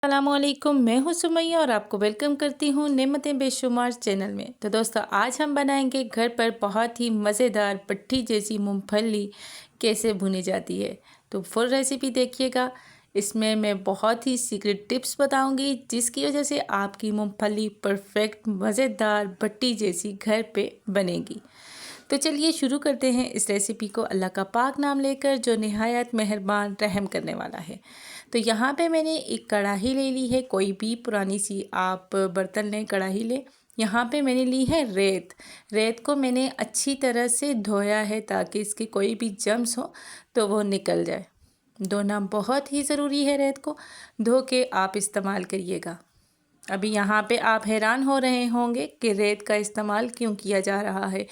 अस्सलामुअलैकुम, मैं हूँ सुमैया और आपको वेलकम करती हूँ नेमतें बेशुमार चैनल में। तो दोस्तों, आज हम बनाएंगे घर पर बहुत ही मज़ेदार भट्टी जैसी मूंगफली कैसे भुनी जाती है। तो फुल रेसिपी देखिएगा। इसमें मैं बहुत ही सीक्रेट टिप्स बताऊंगी जिसकी वजह से आपकी मूंगफली परफेक्ट मज़ेदार भट्टी जैसी घर पे बनेगी। तो चलिए शुरू करते हैं इस रेसिपी को अल्लाह का पाक नाम लेकर, जो निहायत मेहरबान रहम करने वाला है। तो यहाँ पे मैंने एक कढ़ाई ले ली है, कोई भी पुरानी सी आप बर्तन लें, कढ़ाई लें। यहाँ पे मैंने ली है रेत। रेत को मैंने अच्छी तरह से धोया है ताकि इसके कोई भी जम्स हो तो वो निकल जाए। धोना बहुत ही ज़रूरी है, रेत को धो के आप इस्तेमाल करिएगा। अभी यहाँ पे आप हैरान हो रहे होंगे कि रेत का इस्तेमाल क्यों किया जा रहा है।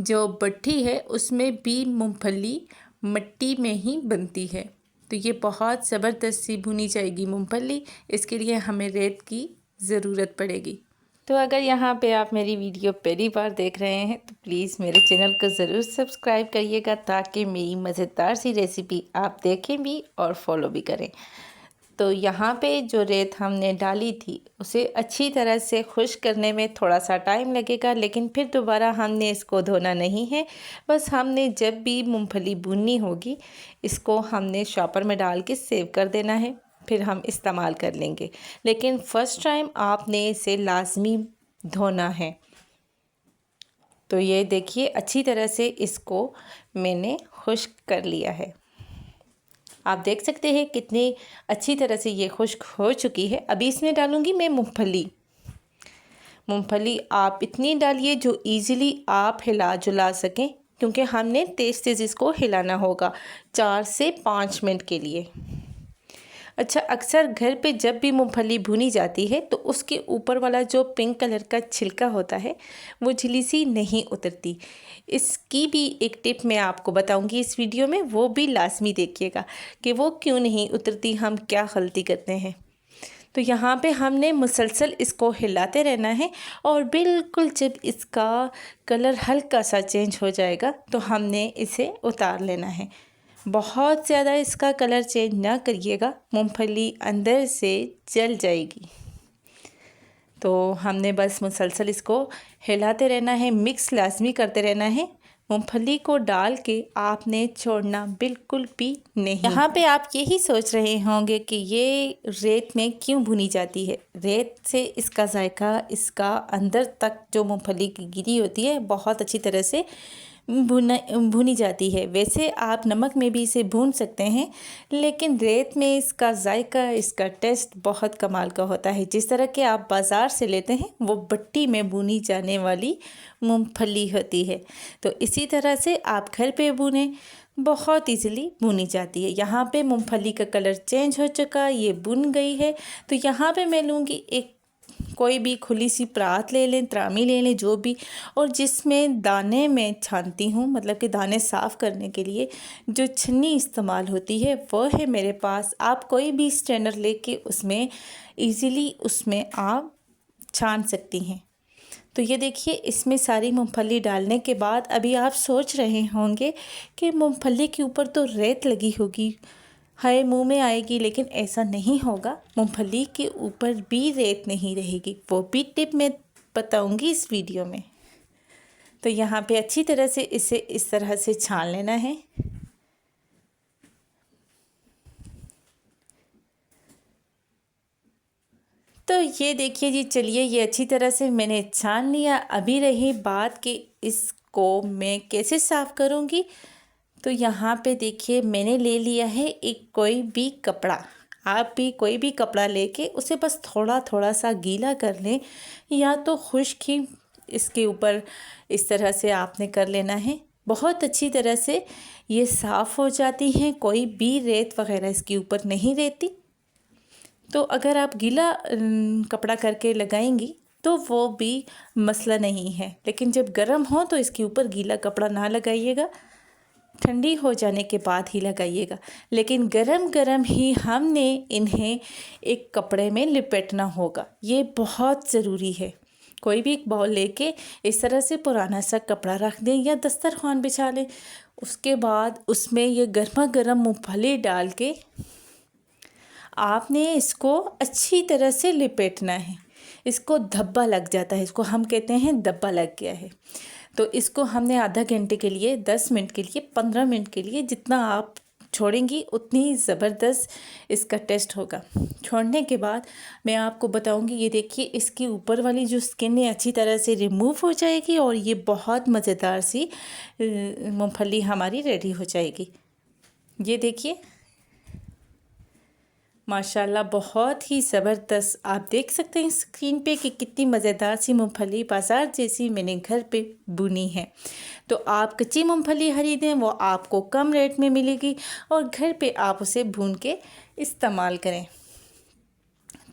जो भट्टी है उसमें भी मूंगफली मिट्टी में ही बनती है, तो ये बहुत ज़बरदस्त सी भुनी जाएगी मूंगफली। इसके लिए हमें रेत की ज़रूरत पड़ेगी। तो अगर यहाँ पे आप मेरी वीडियो पहली बार देख रहे हैं तो प्लीज़ मेरे चैनल को ज़रूर सब्सक्राइब करिएगा ताकि मेरी मज़ेदार सी रेसिपी आप देखें भी और फॉलो भी करें। तो यहाँ पे जो रेत हमने डाली थी उसे अच्छी तरह से खुश्क करने में थोड़ा सा टाइम लगेगा, लेकिन फिर दोबारा हमने इसको धोना नहीं है। बस हमने जब भी मूंगफली भूननी होगी इसको हमने शॉपर में डाल के सेव कर देना है, फिर हम इस्तेमाल कर लेंगे। लेकिन फ़र्स्ट टाइम आपने इसे लाजमी धोना है। तो ये देखिए, अच्छी तरह से इसको मैंने खुश्क कर लिया है। आप देख सकते हैं कितनी अच्छी तरह से ये खुश्क हो चुकी है। अभी इसमें डालूंगी मैं मूंगफली। मूंगफली आप इतनी डालिए जो इजीली आप हिला जुला सकें, क्योंकि हमने तेज़ तेज़ इसको हिलाना होगा 4 से 5 मिनट के लिए। अच्छा, अक्सर घर पे जब भी मूंगफली भुनी जाती है तो उसके ऊपर वाला जो पिंक कलर का छिलका होता है वो झिली सी नहीं उतरती। इसकी भी एक टिप मैं आपको बताऊंगी इस वीडियो में, वो भी लाजमी देखिएगा कि वो क्यों नहीं उतरती, हम क्या गलती करते हैं। तो यहाँ पे हमने मुसलसल इसको हिलाते रहना है और बिल्कुल जब इसका कलर हल्का सा चेंज हो जाएगा तो हमने इसे उतार लेना है। बहुत ज़्यादा इसका कलर चेंज ना करिएगा, मूंगफली अंदर से जल जाएगी। तो हमने बस मुसलसल इसको हिलाते रहना है, मिक्स लाजमी करते रहना है। मूंगफली को डाल के आपने छोड़ना बिल्कुल भी नहीं। यहाँ पे आप यही सोच रहे होंगे कि ये रेत में क्यों भुनी जाती है। रेत से इसका जायका, इसका अंदर तक जो मूंगफली की गिरी होती है बहुत अच्छी तरह से भुनी जाती है। वैसे आप नमक में भी इसे भून सकते हैं, लेकिन रेत में इसका जायका, इसका टेस्ट बहुत कमाल का होता है। जिस तरह के आप बाज़ार से लेते हैं वो भट्टी में भुनी जाने वाली मूंगफली होती है, तो इसी तरह से आप घर पे भुनें, बहुत इजीली भुनी जाती है। यहाँ पे मूंगफली का कलर चेंज हो चुका, ये भुन गई है। तो यहाँ पे मैं लूँगी एक कोई भी खुली सी परात ले लें, त्रामी ले लें, जो भी, और जिसमें दाने में छानती हूँ, मतलब कि दाने साफ़ करने के लिए जो छन्नी इस्तेमाल होती है वो है मेरे पास। आप कोई भी स्ट्रेनर लेके उसमें इजीली उसमें आप छान सकती हैं। तो ये देखिए, इसमें सारी मूंगफली डालने के बाद अभी आप सोच रहे होंगे कि मूंगफली के ऊपर तो रेत लगी होगी, हाय मुंह में आएगी, लेकिन ऐसा नहीं होगा। मूंगफली के ऊपर भी रेत नहीं रहेगी, वो भी टिप मैं बताऊंगी इस वीडियो में। तो यहाँ पे अच्छी तरह से इसे इस तरह से छान लेना है। तो ये देखिए जी, चलिए ये अच्छी तरह से मैंने छान लिया। अभी रही बात कि इसको मैं कैसे साफ़ करूँगी। तो यहाँ पे देखिए, मैंने ले लिया है एक कोई भी कपड़ा। आप भी कोई भी कपड़ा लेके उसे बस थोड़ा थोड़ा सा गीला कर लें, या तो खुश्क ही इसके ऊपर इस तरह से आपने कर लेना है। बहुत अच्छी तरह से ये साफ़ हो जाती हैं, कोई भी रेत वगैरह इसके ऊपर नहीं रहती। तो अगर आप गीला कपड़ा करके लगाएंगी तो वो भी मसला नहीं है, लेकिन जब गर्म हो तो इसके ऊपर गीला कपड़ा ना लगाइएगा, ठंडी हो जाने के बाद ही लगाइएगा। लेकिन गरम गरम ही हमने इन्हें एक कपड़े में लिपेटना होगा, ये बहुत ज़रूरी है। कोई भी एक बाउल लेके इस तरह से पुराना सा कपड़ा रख दें या दस्तरखान बिछा लें। उसके बाद उसमें ये गर्मा गर्म मूंगफली डाल के आपने इसको अच्छी तरह से लिपेटना है। इसको धब्बा लग जाता है, इसको हम कहते हैं धब्बा लग गया है। तो इसको हमने आधा घंटे के लिए, 10 मिनट के लिए, 15 मिनट के लिए, जितना आप छोड़ेंगी उतनी ज़बरदस्त इसका टेस्ट होगा। छोड़ने के बाद मैं आपको बताऊंगी, ये देखिए इसकी ऊपर वाली जो स्किन है अच्छी तरह से रिमूव हो जाएगी और ये बहुत मज़ेदार सी मूंगफली हमारी रेडी हो जाएगी। ये देखिए माशाल्लाह बहुत ही ज़बरदस्त, आप देख सकते हैं स्क्रीन पे कि कितनी मज़ेदार सी मूंगफली बाज़ार जैसी मैंने घर पे बुनी है। तो आप कच्ची मूंगफली खरीदें, वो आपको कम रेट में मिलेगी और घर पे आप उसे भून के इस्तेमाल करें।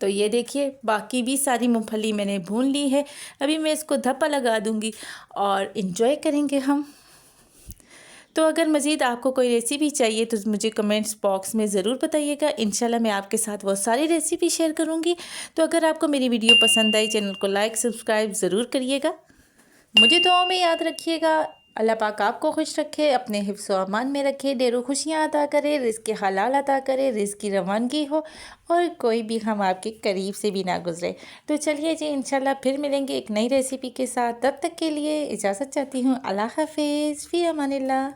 तो ये देखिए बाकी भी सारी मूंगफली मैंने भून ली है। अभी मैं इसको धप्पा लगा दूँगी और इन्जॉय करेंगे हम। तो अगर मज़ीद आपको कोई रेसिपी चाहिए तो मुझे कमेंट्स बॉक्स में ज़रूर बताइएगा। इंशाल्लाह मैं आपके साथ वो सारी रेसिपी शेयर करूँगी। तो अगर आपको मेरी वीडियो पसंद आई, चैनल को लाइक सब्सक्राइब ज़रूर करिएगा। मुझे दुआओं में याद रखिएगा। अल्लाह पाक आपको खुश रखे, अपने हिफ्ज़ व अमान में रखे, ढेरों खुशियाँ अता करे, रिज़्क़ हलाल अता करे, रिज़्क़ की रवानगी हो और कोई भी हम आपके करीब से भी ना गुज़रे। तो चलिए जी, इंशाल्लाह फिर मिलेंगे एक नई रेसिपी के साथ। तब तक के लिए इजाज़त चाहती हूँ। अल्लाह हाफ़िज़, फ़ी अमानिल्लाह।